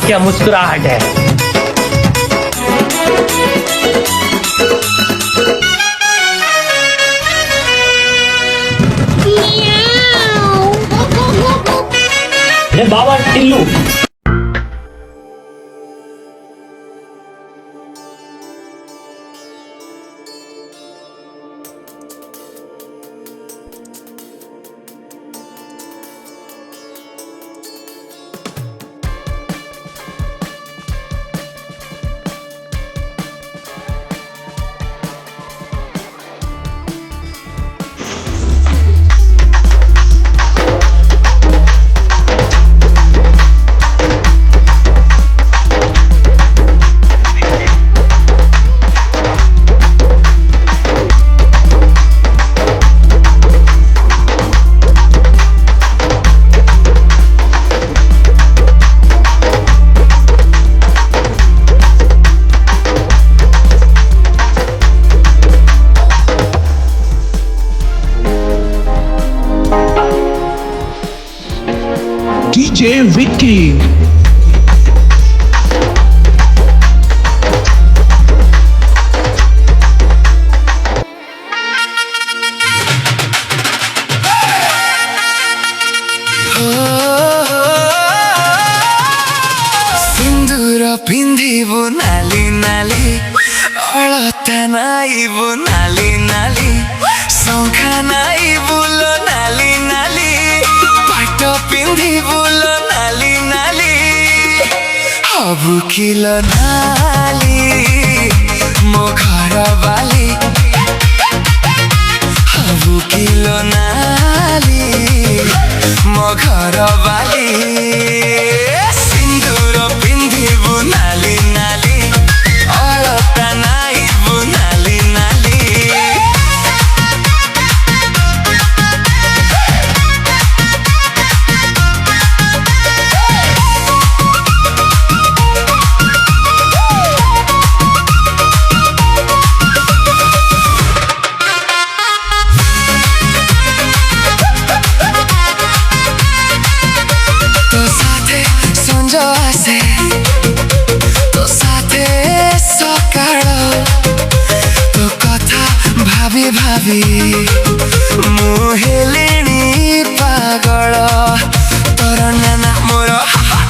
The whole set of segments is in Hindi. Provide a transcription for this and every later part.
क्या मुस्कुराहट है। बाबा टिल्लू। DJ Vicky। सिंदूर पिंधिबु नाली नाली अलता नाइबु नाली नाली शंखा नाइबु लो नाली नाली पाट पिंधिबु लो नाली नाली हबु किलो नाली मो घर बाली हबु किलो नाली मो घर बाली सिंदूर पिंधिबु नाली नाली अलता नाइबु नाली नाली तो साथे संज आसे तो साथे सकाळ तो कथा भाभी भाभी मुहेलेनी पागल तोर नाना मोर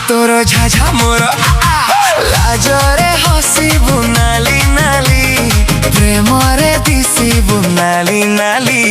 तोर झाझा मोर लाजरे हसिबु नाली नाली प्रेमरे दिसिबु नाली नाली।